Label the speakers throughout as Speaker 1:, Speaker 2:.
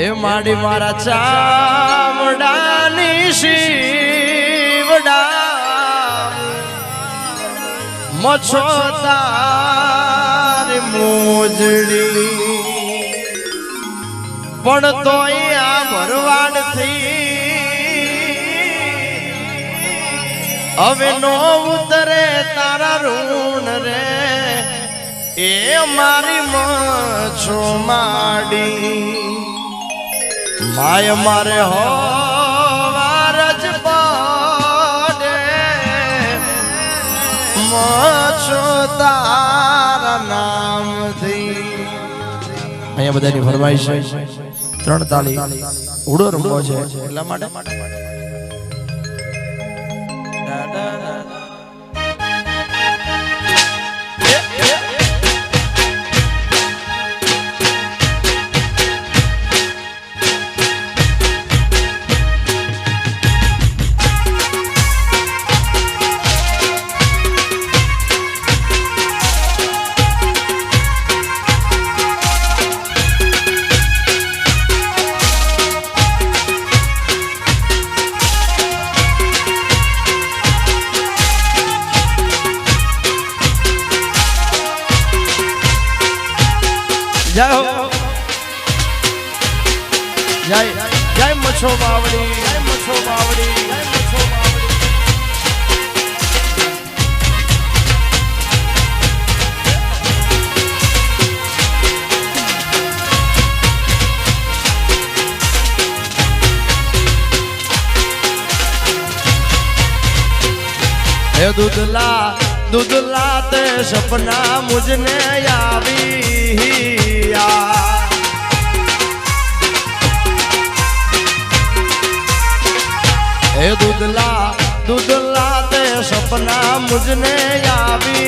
Speaker 1: એ માડી મારા ચામડાની શિવડા મછો તારી મોજડી પણ તોય આ ભરવાડ થી હવે નો ઉતરે તારા ઋણ રે એ મારી મછો માડી માય મારે હો વારજ પડે મછો તારા નામથી. અહીંયા બધાની ફરમાઈશ છે 3 તાળી ઉડો રમવો છે એટલા માટે જય હો જય જય મછો માવડી જય મછો માવડી જય મછો માવડી. હે दूधला ते सपना मुझने यावी हे दूधला ते सपना मुझने यावी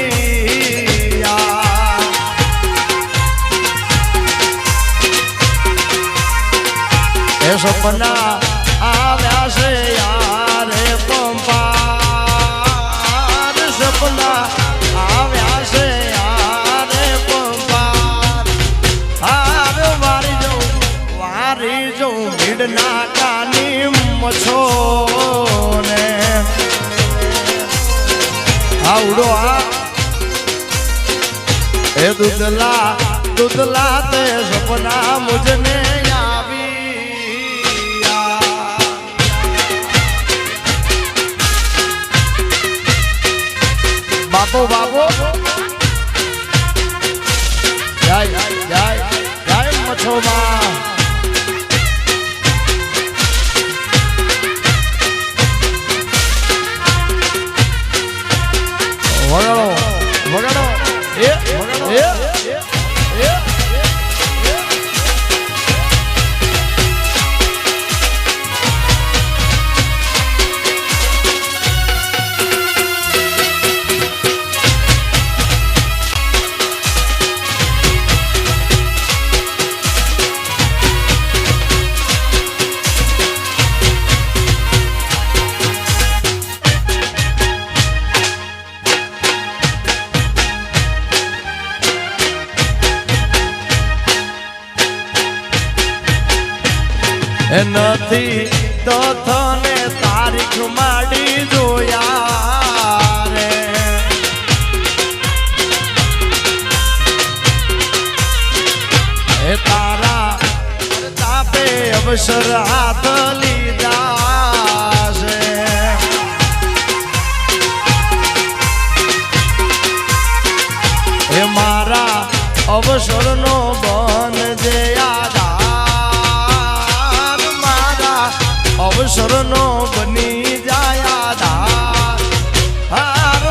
Speaker 1: हे सपना आव्या से यार पंपा सपना आव्या से यार पंपा हार वारी जो भीड़ना कानी मछो ने आवड़ो आ हे दूधला ते सपना मुझने बाबो बाबो जय जय जय मछो मां वगड़ो वगड़ो ए ए ए નથી તો થને તારીખ માડી જોયા રે એ તારા તાપે અવસર હાથ લીધા છે એ મારા અવસરનો બન જે અવસરનો બની જાયા હાર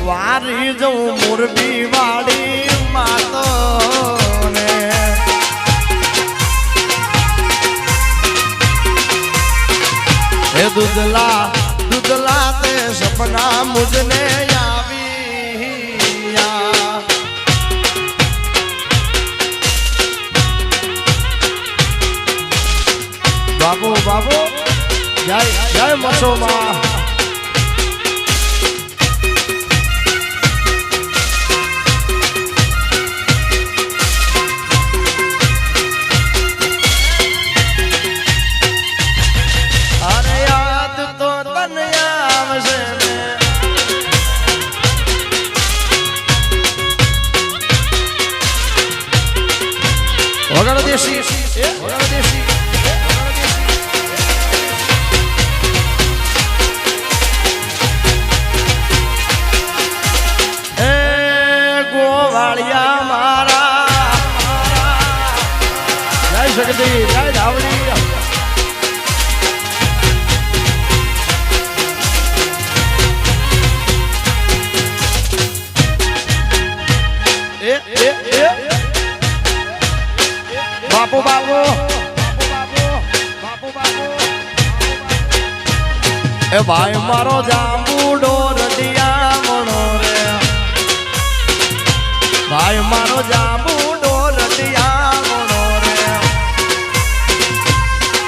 Speaker 1: વારી જઉં મોરબી વાળી માતો ને હે दूधला ते सपना मुझने यावी बाबू बाबू जय जय मछो मां વગર દેશી વગર દેશી એ ગોવાળિયા મારા જય શક્તિ જય ધાવડી બાપુ બાપુ એ ભાઈ મારો જાંબુડો રડિયામણો રે ભાઈ મારો જાંબુડો રડિયામણો રે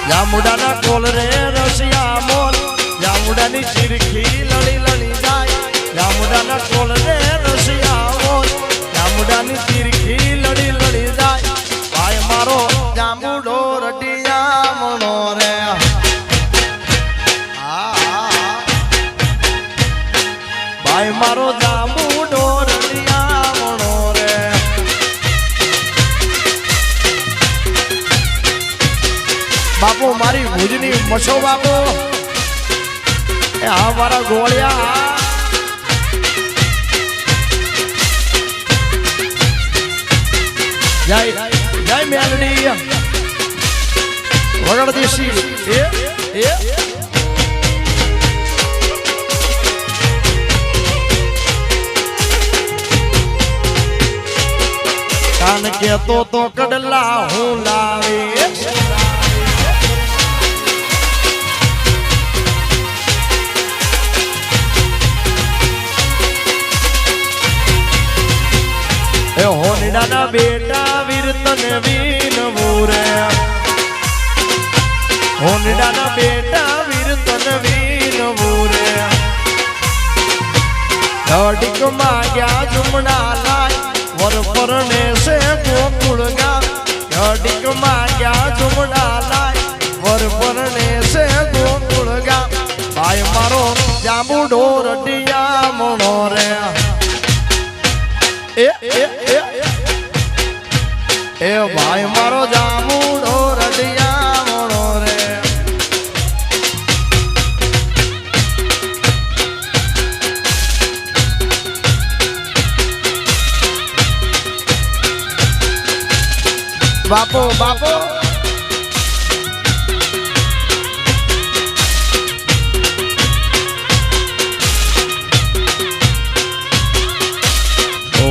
Speaker 1: જાંબુડાના કોલ રે રસિયા મોલ જાંબુડાની ચીરખી લડી લડી જાય જાંબુડાના કોલ રે રસિયા મોલ જાંબુડાની ચીરખી લડી લડી જાય ભાઈ મારો જાંબુડો રડિયામણો રે ભાઈ મારો જાંબુડો રડિયામણો રે બાપુ મારી ભુજની મશો બાપુ એ આ મારા ગોળિયા જય જય મેલડી વગર દેશી એ કાન કેતો તો કડલા હું લાવી એ હોનડાના બેટા વીરતન વીનવું રે હોનડાના બેટા વીરતન વીનવું રે ઘડીક માંગ્યા જુમડા લાય વર પરણે છે ગોકુળ ગામ ઘડીક માંગ્યા જુમડા લાય વર પરણે છે ગોકુળ ગામ ભાઈ મારો જાંબુડો રડિયામણો રે એ ભાઈ મારો જાંબુડો રડિયામણો રે બાપો બાપો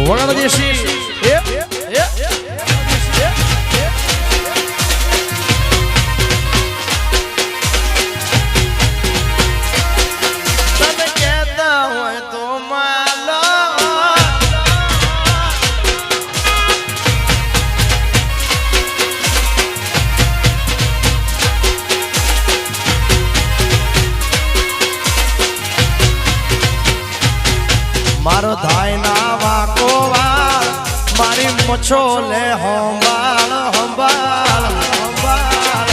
Speaker 1: વગર દેશી તને કહેતા હોય તો માલો મારો થાય ના વાકો વાળ મારી મછો લે હંબાળ હંબાળ હંબાળ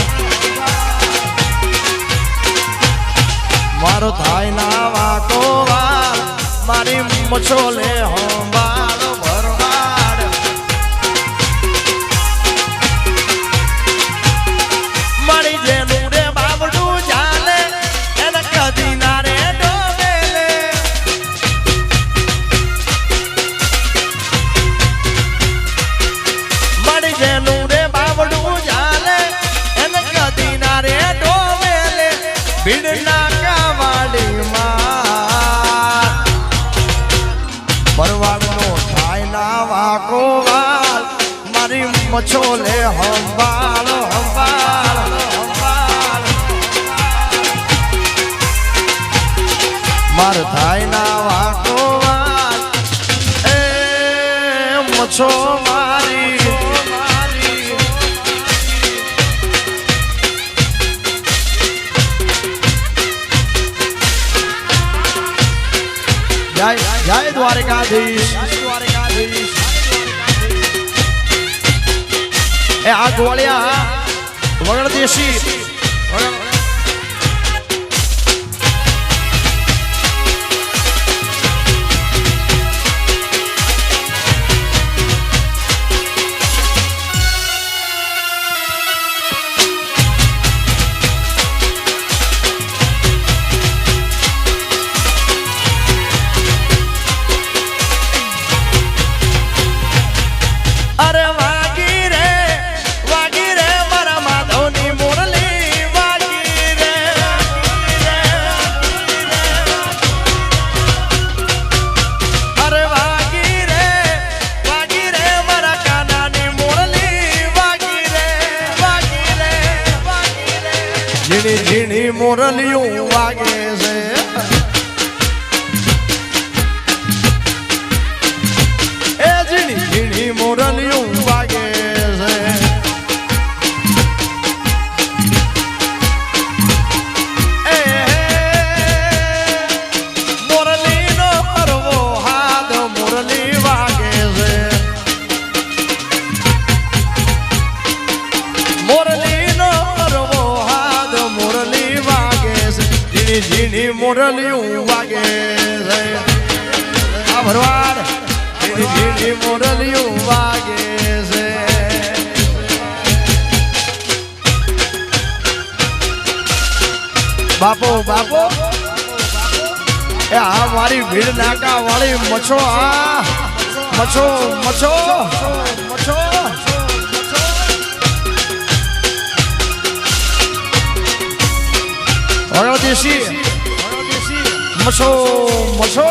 Speaker 1: મારો થાય ના વાકો વાળ મારી મછો લે હંબાળ ભરવાડ મારી જેનું રે બાબડું ચાલે એને કદી ના રે જેનું રે બાવડું ચાલે એને કદી ના રે ડોમેલે ભીડ ના કાવાડીમાં પરવાડ નો થાય ના વાકો વાલ મારી મછો લે હંબાળ હંબાળ હંબાળ માર થાય ના વાકો વાલ એ મછો મારી જય દ્વારકાધીશ એ આ ગોળિયા વગર દેશી ઝીણી ઝીણી મોરલિયું વાગે છે એ ઝીણી ઝીણી મોરલિયું વાગે છે મોરલીનો હરવો હાથ મોરલી વાગે છે મોરલીનો હરવો હાથ મોરલી વાગે છે ઝીણી ઝીણી મોરલિયું વાગે છે આ ભરવાડ ઝીણી ઝીણી મોરલિયું વાગે છે બાપો બાપો એ આ મારી ભીડ નાકા વાળી મછો આ મછો મછો મછો વગડો દેશી મછો મછો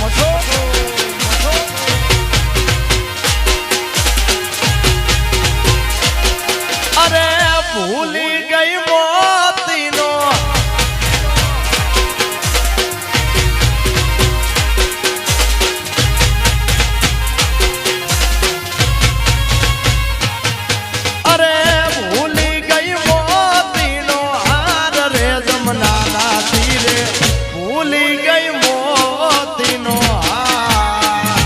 Speaker 1: મછો અરે ભૂલી ગઈ મોતીનો અરે ભૂલી ગઈ મોતીનો હાર રે જમનાના તીરે ભૂલી ગઈ મોતીનો હાર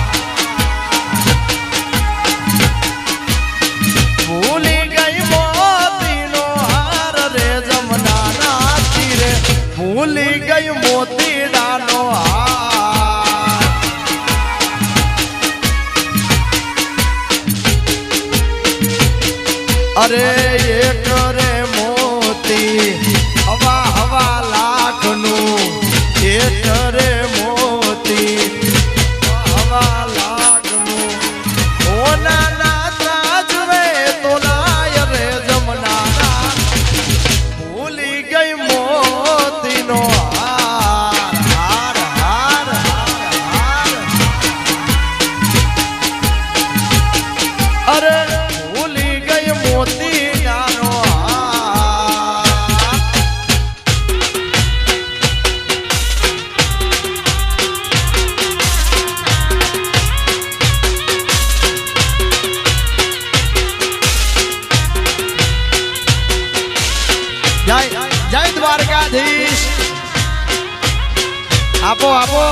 Speaker 1: ભૂલી ગઈ મોતીનો હાર રે જમનાના તીરે ભૂલી ગઈ મોતીડાનો હાર અરે એક રે મોતી હવા હવા લાખનું એક રે મોતી હવા લાખનું ઓના ના તાજ રે તોલાય રે જમનાના ભૂલી ગઈ મોતીનો હાર હાર હાર હાર અરે ભૂલી ગઈ મોતીડાનો હાર જય જય દ્વારકાધીશ આપો આપો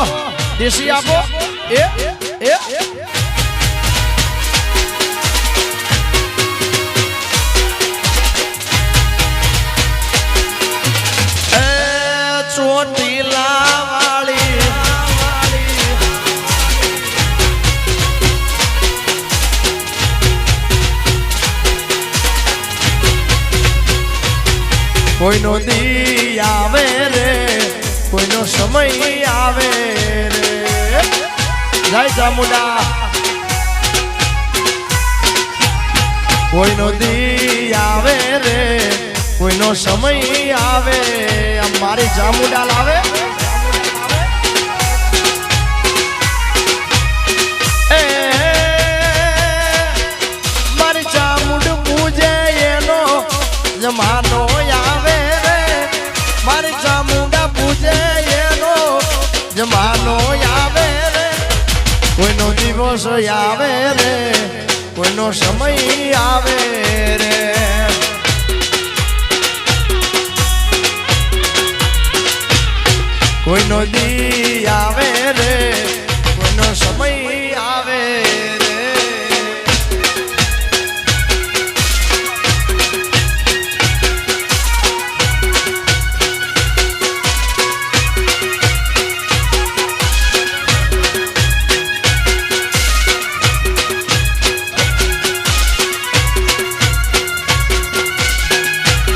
Speaker 1: દેશી આપો એ એ ચોટીલા વાળી કોઈનો દી આવે રે કોઈનો સમય આવે રે જય ચામુંડા કોઈનો દી આવે રે કોઈનો સમય આવે મારી ચામુંડા લાવે એ મારી ચામુંડ પૂજે એનો જમાનો આવે રે મારી ચામુંડા પૂજે એનો જમાનો આવે રે કોઈનો દિવસ આવે રે કોઈનો સમય આવે રે કોઈનો દી આવે રે કોઈનો સમય આવે રે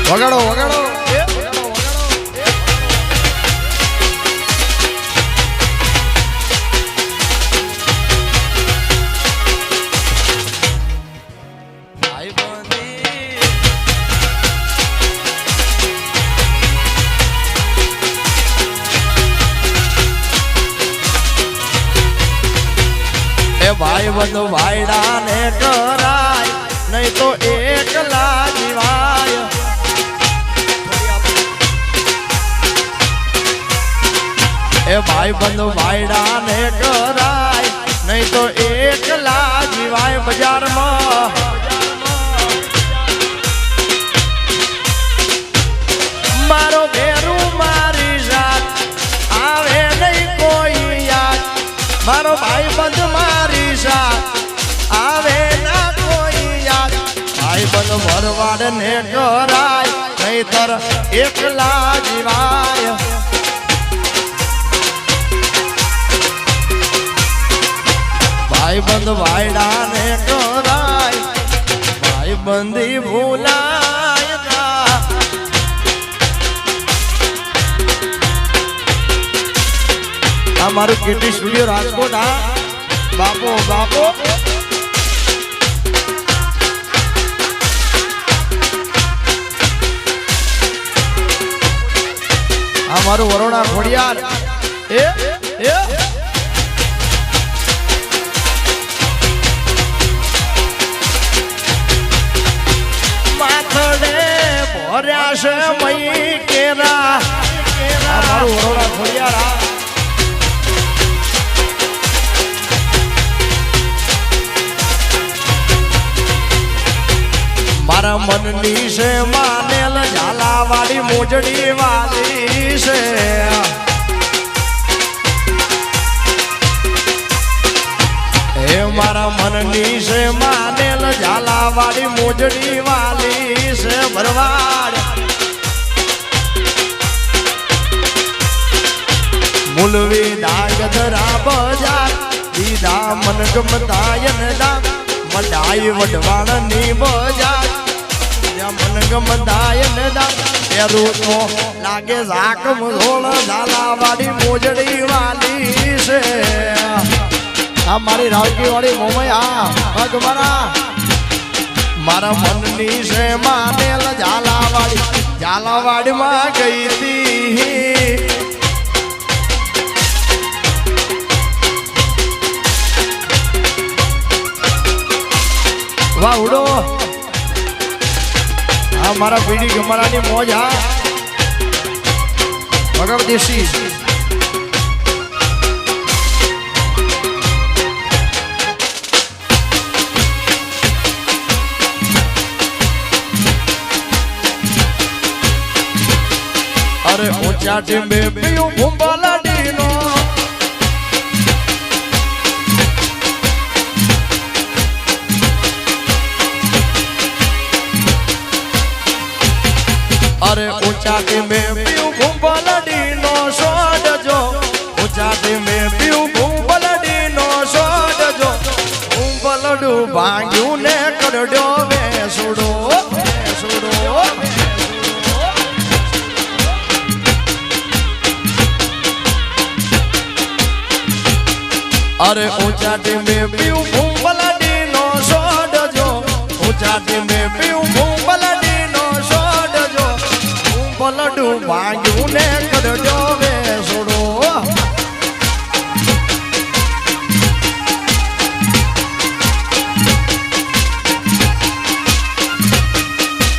Speaker 1: વગાડો વગાડો ભાઈ બંધ વાયડા ને કરાય નહીં તો એકલા જીવાય ભાઈ બંધ વાયડા ને કરાય નહીં તો એકલા જીવાય બજારમાં મારો બેરું મારી સાથ આવે નહીં કોઈ યાદ મારો ભાઈ બંધ મારી સાથ આવે ના કોઈ યાદ ભાઈ બંધ ભરવાડ ને કરાય નહીતર એકલા જીવાય ભાઈ બંધ વાયડા ને કરાય ભાઈ બંધી ભૂલાય ના આ મારું કેટી સ્ટુડિયો રાજકોટ આ બાપો બાપો આ મારું વરોણા ખોડિયાર એ માથડે ભર્યા છે મઈ કેરા આ મારું વરોણા ખોડિયાર આ મારા મનની છે માનેલ ઝાલાવાળી મોજડી વાલી છે હે મારા મનની છે માનેલ ઝાલાવાળી મોજડી વાલી છે ભરવાડ મુલવી દાગ ધરા બજાર દીદા મન ગમતાયન દા મડાઈ વડવાણની બજાર મન ગમદાયન દા પેરું તો લાગે ઝાકમ ધોળ ઝાલાવાળી મોજડી વાલી છે આ મારી રાવકી વાળી મોમયા પગ મારા મનની છે માનેલ ઝાલાવાડી માં ગઈ હતી વાહુડો આ મારા પીડી ગમરાની મોજ હા ભગવ દેશી અરે ઊંચા ટીમે પીયું ભૂંબાલાડીનો અરે ઊંચા ટીમે પીયું ભૂંબાલાડીનો સોડજો ઊંચા ટીમે પીયું ભૂંબાલાડીનો સોડજો ભૂંબલડું ભાંગ્યું ને કરડ્યો બેસુડો અરે ઊંચા ટીમે પીવું ભૂંબલાડીનો સોડજો ઊંચા ટીમે પીવું ભૂંબલાડીનો સોડજો ભૂંબલડું ભાંગ્યું ને કરડ્યો બેસુડો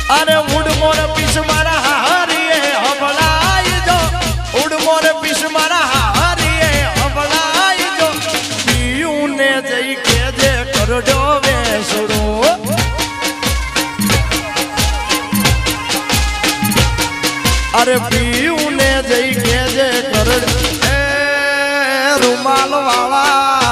Speaker 1: અરે ઉડ મોર પીસ મારા હારીએ હબળાઈ જો ઉડ મોર પીસ મારા હારીએ હબળાઈ જો પીયું ને જઈ કેજે કરડો બેસડો અરે પીયું ને જઈ કેજે કરડો એ રૂમાલ વાળા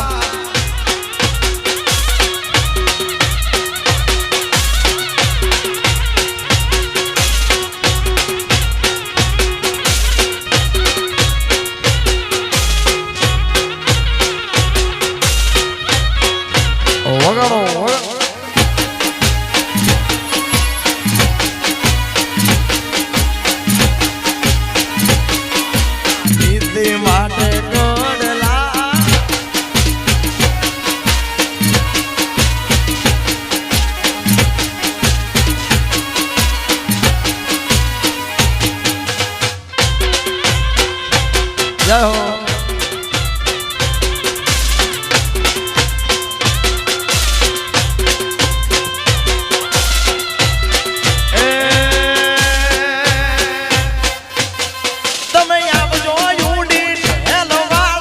Speaker 1: માટે ગોડલા જય હો તમે આવજો યુડી હેલવા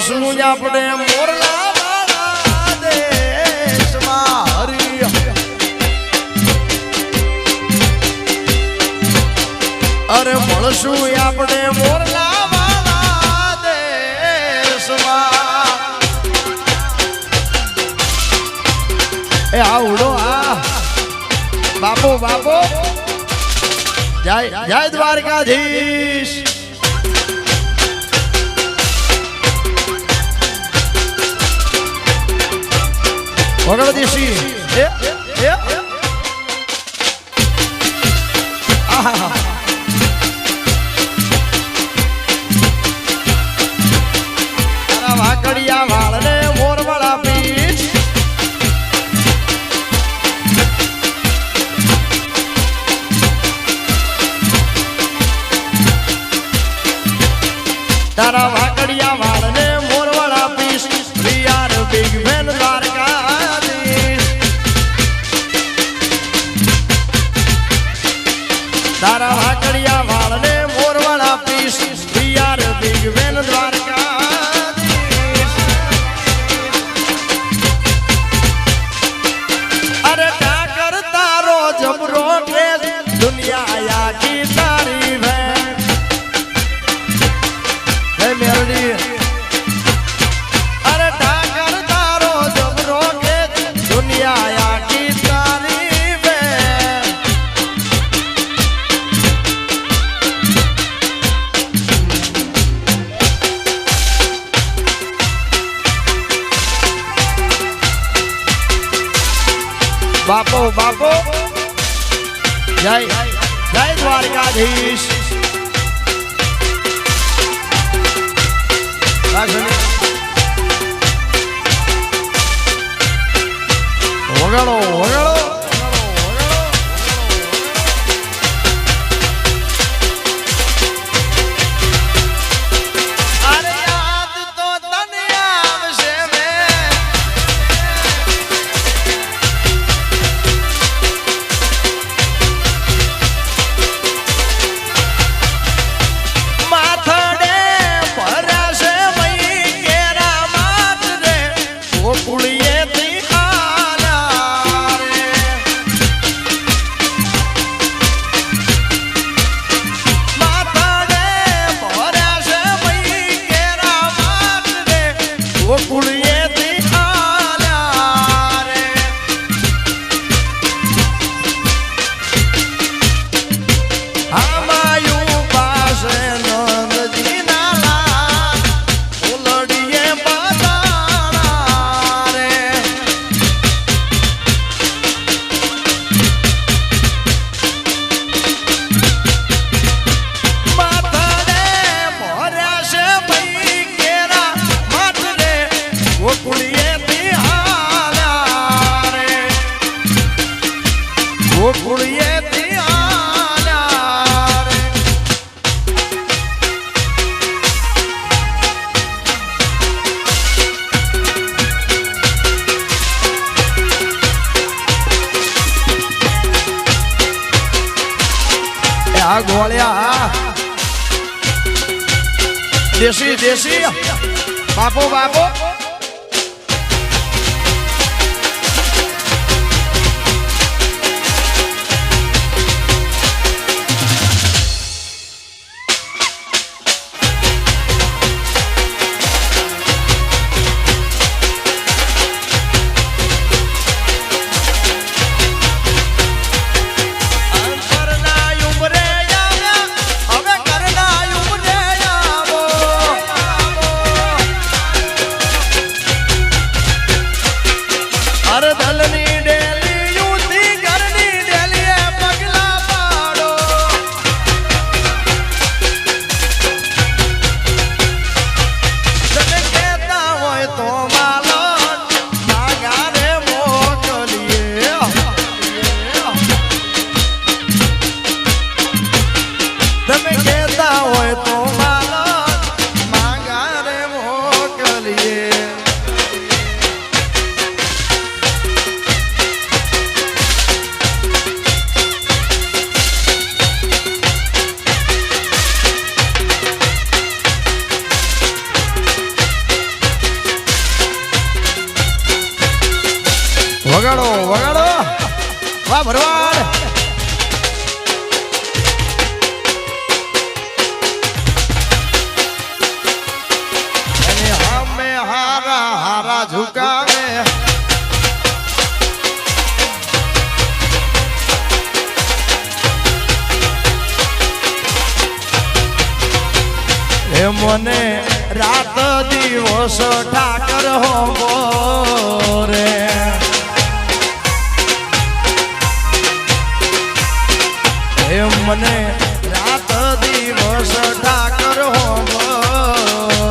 Speaker 1: મળશું આપણે મોરલા વાળા દેશમાં હરી અરે મળશું આપણે મોરલા વાળા દેશમાં એ આવડો આ બાપો બાપો જય જય દ્વારકાધીશ વગર દેશી વાકડિયા વાળ ને મોરવાળા પીઠ તારા વાકડિયા વાળ ને મોરવાળા પીઠ રિયાર બિગ બેન દ્વારકાધીશ તારા વાકડિયા વાળ ને મોરવાળા પીઠ રિયાર બિગ બેન દ્વારકાધીશ અરે ટાકર તારો જબરો ડ્રેસ દુનિયા આખી તારી ભેણ હે મેલડી અરે ટાકર તારો જબરો ડ્રેસ દુનિયા આખી તારી ભેણ બાપો બાપો જય જય દ્વારકાધીશ વગાડો વગાડો અરે યાદ તો તને આવશે માથડે ભરાશે મઈ કેરા માત રે ગોકુળીએ થી આલા રે માથડે ભરાશે મઈ કેરા માત રે ગોકુળીએ થી આલા રે આમાયું પાસે નંદજી નાલા ઉલડીએ બધાણા રે માથડે ભર્યા છે મઈ કેરા માથ રે ગોકુળીએ થી હાલ્યા રે ગોકુળીએ થી હાલ્યા રે એ આ ગોળ્યા દેશી દેશી બાપો બાપો કરના ઉમરે આવ્યા હવે કરના ઉમરે આવો વગાડો વગાડો વાહ ભરવાડ અને હમે હારા હારા ઝુકાવે એ મને રાત દિવસ ઠાકર હો રે એ મને રાત દિવસ ઠાકર હો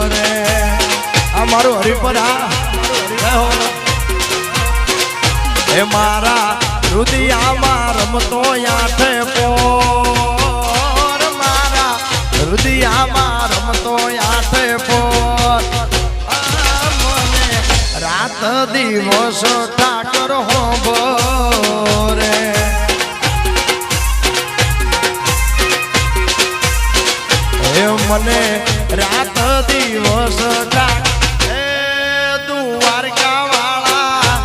Speaker 1: રે આ મારું હરિપરા એ મારા રુદિયામાં રમતો આઠે પોર મારા રુદિયામાં રમતો આઠે પોર મને રાત દિવસ ઠાકર હો રે એ મને રાત દિવસ દ્વારકા વાળા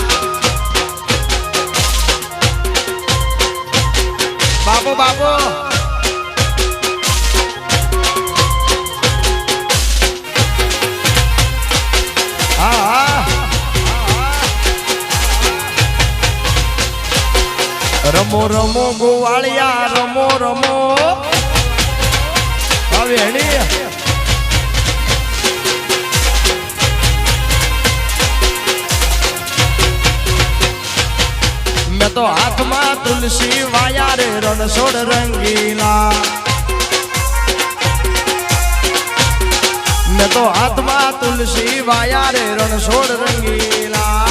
Speaker 1: બાબો બાબો રમો રમો ગોવાળિયા રમો રમો વેણી મેં તો હાથમાં તુલસી વાયા રે રણછોડ રંગીલા મેં તો હાથમાં તુલસી વાયા રે રણછોડ રંગીલા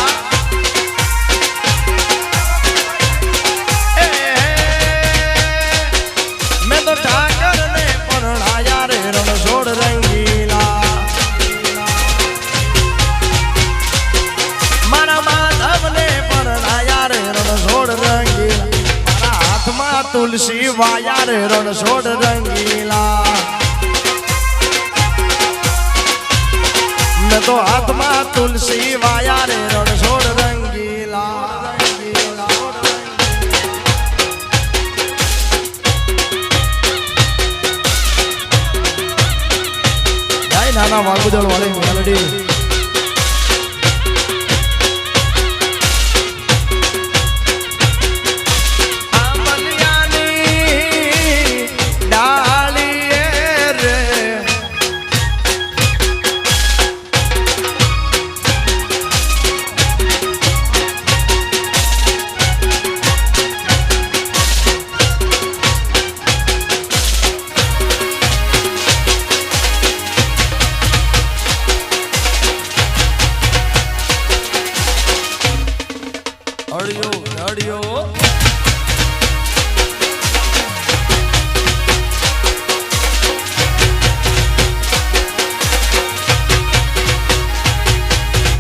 Speaker 1: મેં તો ઠાકર ને પરણાયા રે રણછોડ રંગીલા મારા માધવ ને પરણાયા રે રણછોડ રંગીલા મારા હાથમાં તુલસી વાયા રે રણછોડ રંગીલા મેં તો હાથમાં તુલસી વાયા રે રણછોડ રંગીલા નાના વાગુદળ વાળી મેલડી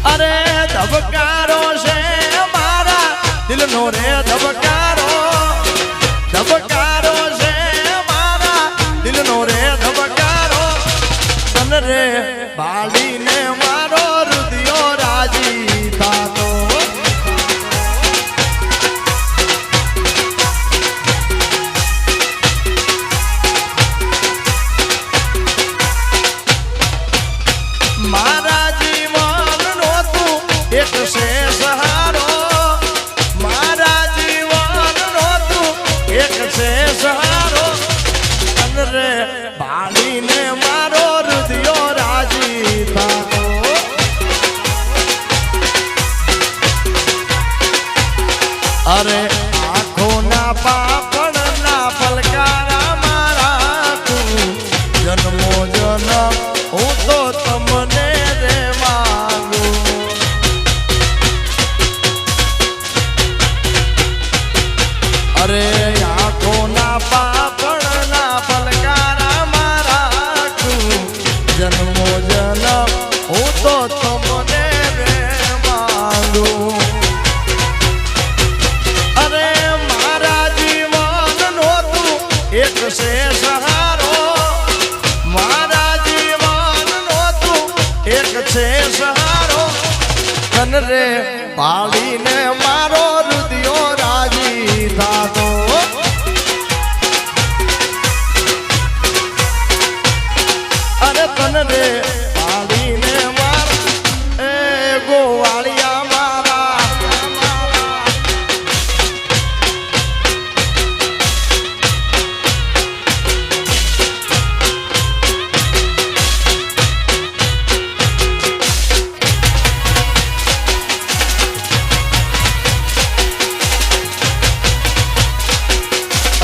Speaker 1: અરે ધબકારો છે મારા દિલનો રે ધબકારો ધબકારો છે મારા દિલનો રે ધબકારો તન રે બાળીને મારો રુદિયો રાજી થાતો મારા એક છે સહારો મારા જીવનનો તું એક છે સહારો રે ભાળીને મારો રુદિયો રાજી થાતો અરે આંખોના પાપણના પલકારા મારા તું જન્મો જન્મ હું તો તમને રે માંગુ અરે આંખોના પાપણના પલકારા મારા તું જન્મો જન્મ હું તો તમને રે માંગુ અરે મારા જીવનનો તું એક છે સહારો મારા જીવનનો તું એક છે સહારો તન રે પાળીને મારો તન રે પાડીને માર એ ગોવાળિયા મારા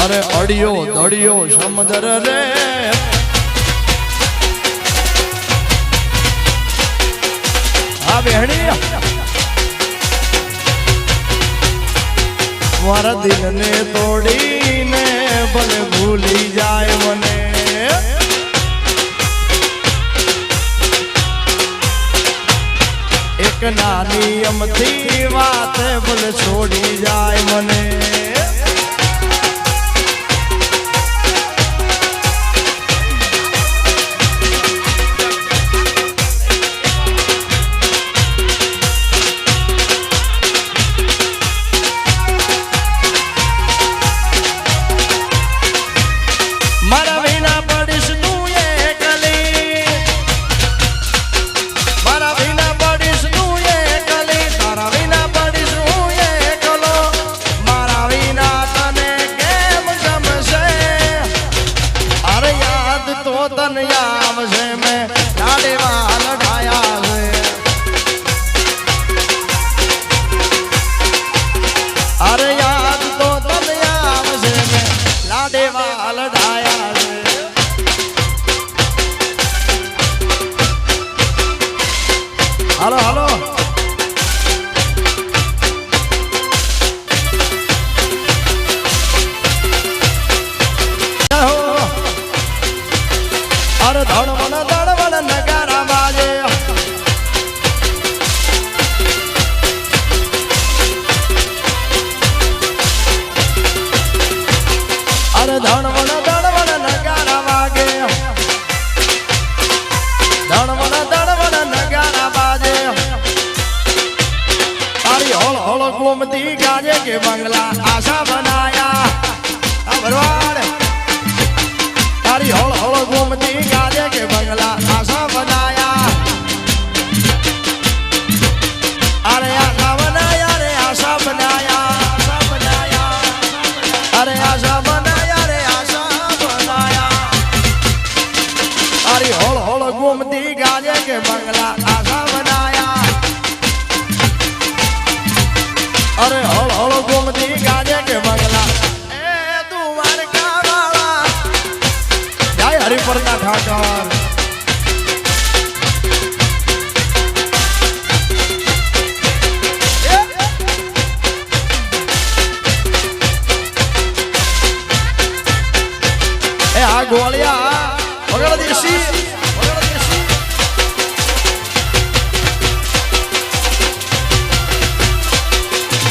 Speaker 1: અરે અડિયો દડિયો સમુદ્ર રે આ બેહણી મારા દિલને તોડીને ભલે ભૂલી જાય મને એક નાની અમથી વાત ભલે છોડી જાય મને હાલો હાલો અરે ધડવણ નગારા બાજે અરે ધડવણ નગારા વાગે ધડવણ નગારા બાજે તારી હોળ હોળ ઘૂમતી ગાજે કે બંગલા આશા બનાયા આ ભરવાડ તારી હોળ હોળ ઘૂમતી ગાજે કે બંગલા આશા બનાયા અરે આશા બનાયા રે આશા બનાયા અરે આશા બનાયા રે આશા બનાયા તારી હોળ હોળ ઘૂમતી ગાજે કે બંગલા આશા બનાયા અરે હોળ હોળ ઘૂમતી ગાજે કે બંગલા એ દ્વારકા વાળા જય હરિપરના ઠાકર એ આ ગોળિયા વગર દેશી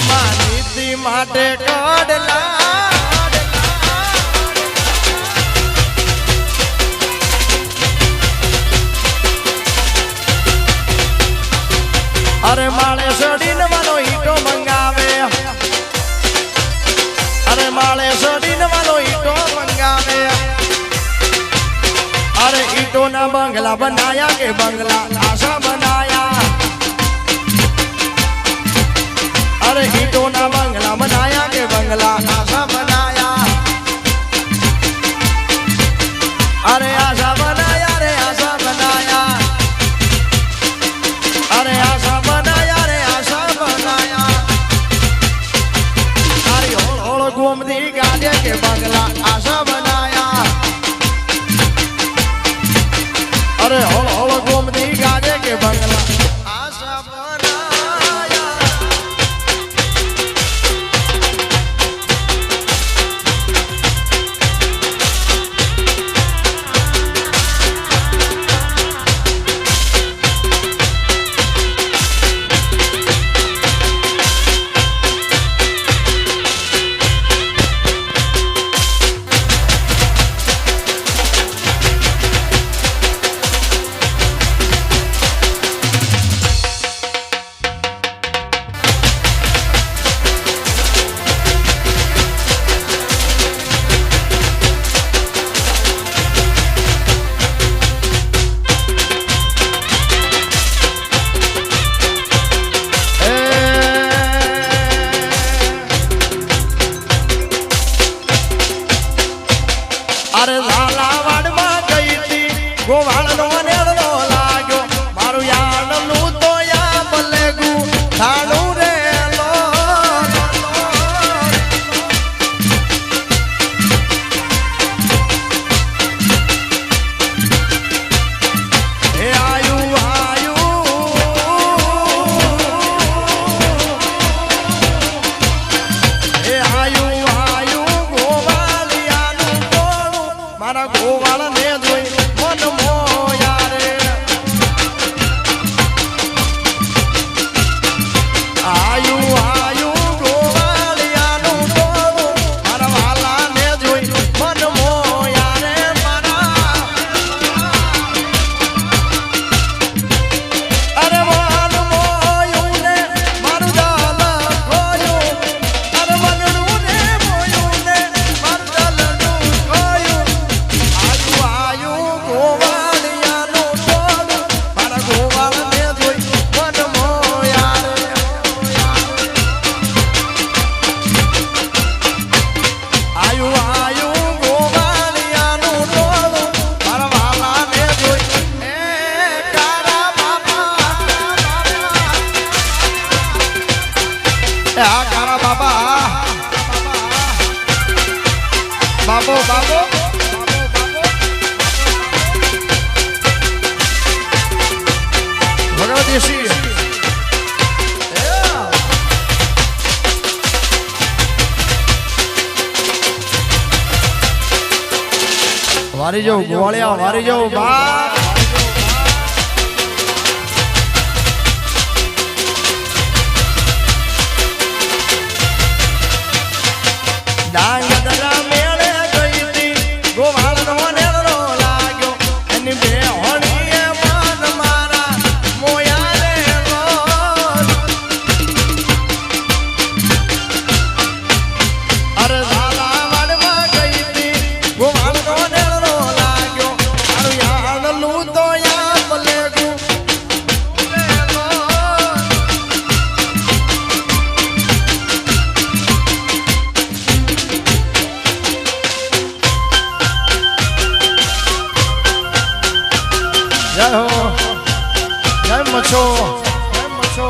Speaker 1: માનીતી માટે કાઢલા અરે માળે સડીને માનો ઈટો મંગાવે અરે માળે સડીને માનો ઈટો મંગાવે अरे ईटों ना बंगला बनाया के बंगला आशा बनाया अरे ईटों ना बंगला बनाया के बंगला आशा बनाया अरे आशा बनाया रे आशा बनाया अरे आशा बनाया रे आशा बनाया अरे होड़ होड़ घूमती गाजे के बंगला आशा बनाया अरे होड़ होड़ घूमती गाजे के बंगला आशा बनाया નેડનો લાગ્યો મારું યાડનું તો યા બલેગું થાણું રે બાબો બાબો વગર દેશી વારી જાઉં ગોળિયા વારી જાઉં બા ડાંગ દરા મેળે ગઈ હતી ગોવાળનો નેડનો લાગ્યો એની બે હોણીએ માન મારા મોયા રે અરે ઝાલા વાડમાં ગઈ હતી ગોવાળનો નેડનો લાગ્યો મારું યાડનું તો યા બલેગું જય હો જય મચો જય મચો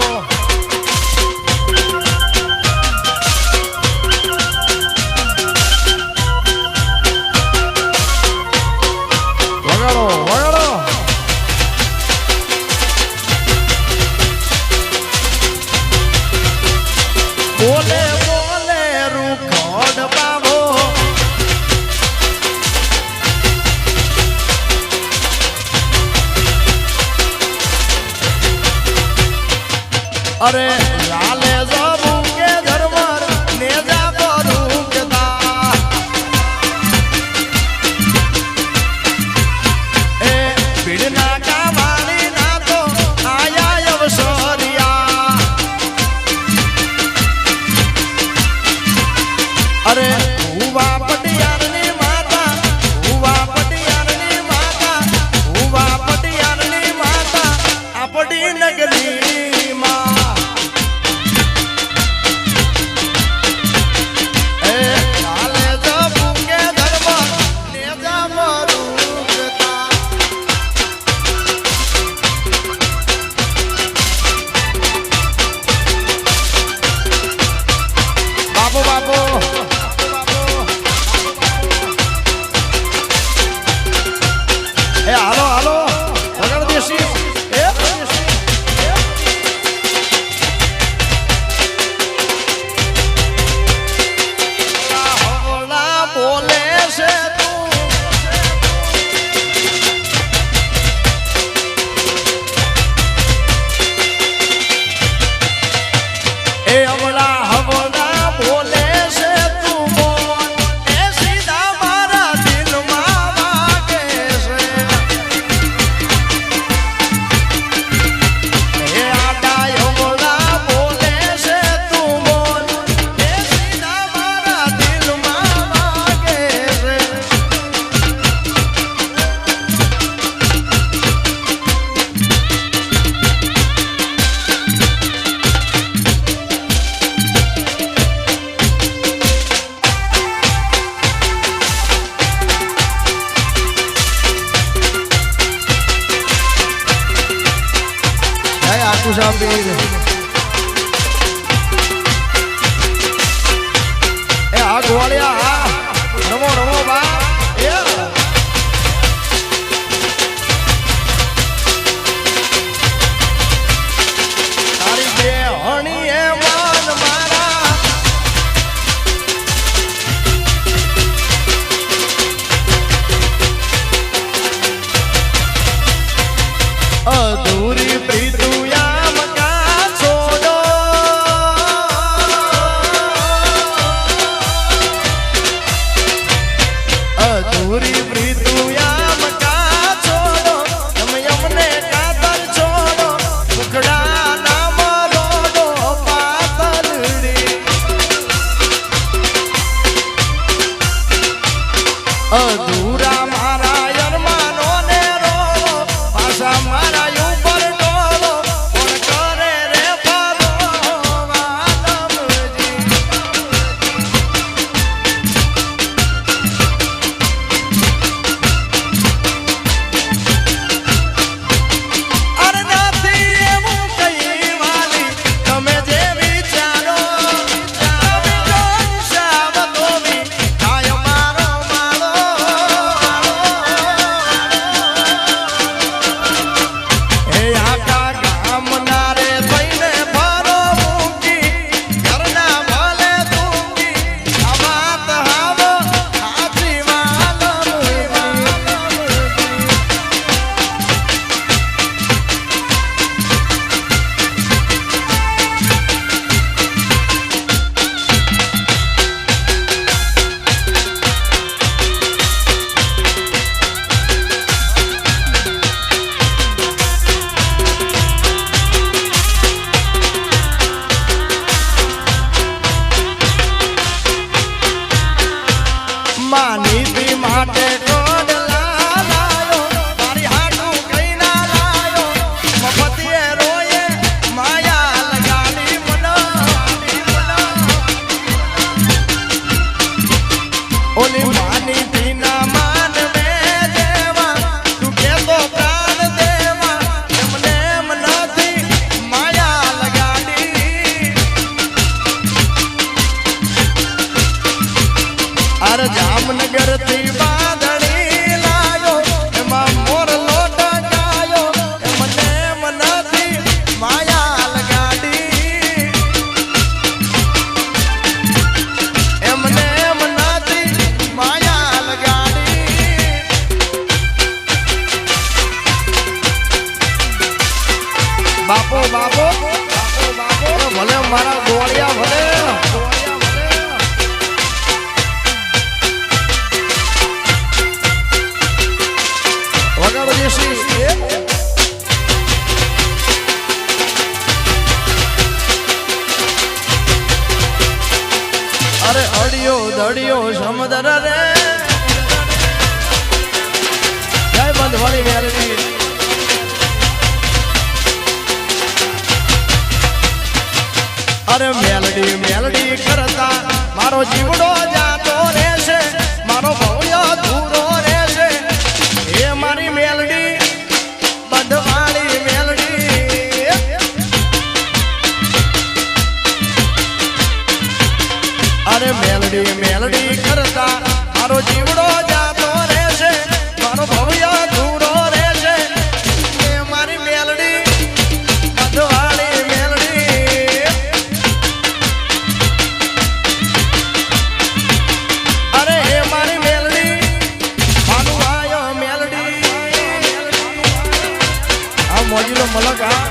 Speaker 1: વગાડો વગાડો બોલે બોલે રૂખોડ બાબો અરે લાલે જાબુ કે ધર્મર ને જાબરું કે દા એ પીડના કાવાળી ના તો આયા અવસરિયા અરે હુવા પટિયારની માતા હુવા પટિયારની માતા હુવા પટિયારની માતા આપડી નગરી માં કુશાબીર એ આ ગોળિયા રમો રમો બા એ તારી બે હણી એ મન મારા અધૂરી પ્રીતુયા મકા છોડો અધૂરી પ્રીતુયા મકા છોડો તમે અમને કાતર છોડો મુખડા નામ રોડો પાતલડી અધૂરા મારા યરમાનો ને રોડો પાછા મારા માનીતી માટે કોડલા લાયો મારી હાટું કઈ ના લાયો મફતીએ રોયે માયા લગાડી ઓલી માનીતી ના માન મે દેવા તું કેતો પ્રાણ દેવા એમને મનાથી માયા લગાડી અરે જામનગર થી બાંધણી લાયો એમાં મોર લોટ ગાયો એમને મનાથી માયા લગાડી એમને મનાથી માયા લગાડી બાપો બાપો ભલે મારા ગોળિયા ભલે અરે અડિયો દડિયો સમુદ્ર રે જય બંધવાળી વેરવી અરે મેલડી મેલડી કરતા મારો જીવડો જાતો રહેશે મારો ભવ્ય ધૂરો રહેશે એ મારી મેલડી બંધવાળી મેલડી અરે મેલડી મેલડી કરતા મારો જીવડો જાતો રહેશે મારો ભવ્ય ધૂરો રહેશે એ મારી મેલડી બંધવાળી મેલડી અરે એ મારી મેલડી માનું આયો મેલડી આ મોજીલો મલક આ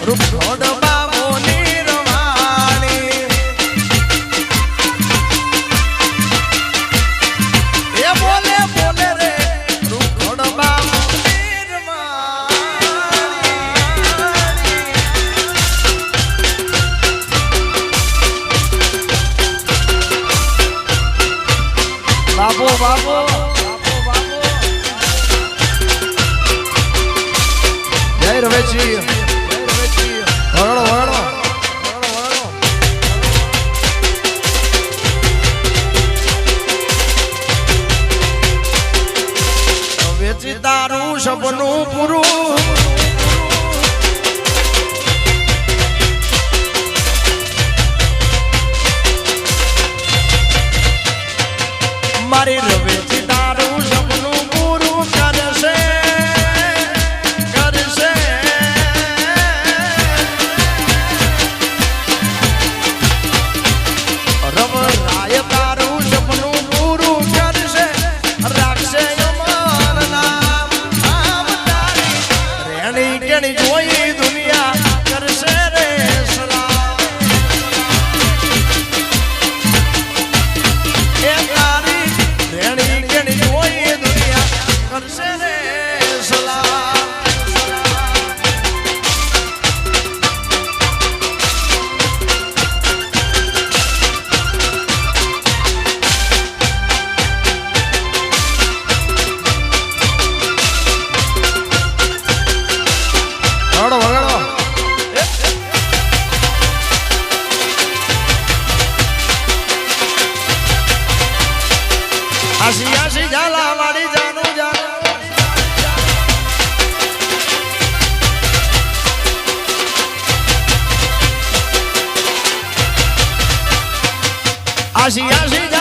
Speaker 1: રૂપોડ બાબોની રવાણી એ બોલે બોલે રે રૂપોડ બાબોની રવાણી બાબો બાબો જય રવેજી વરણો વરણો વેચી તારું સપનું પૂરું મારી રવેચી તારું સપનું પૂરું કરશે કરશે રવરાય તારું સપનું પૂરું કરશે રાખશે અમર નામ આમ તારી રેણી કેણી જોઈ દુનિયા કરશે રે સલામ એ તારી રેણી કેણી જોઈ દુનિયા કરશે રે સલામ વગાડો વગાડો આસી આસી ઝાલા વાળી જાનું જાનું આસી આસી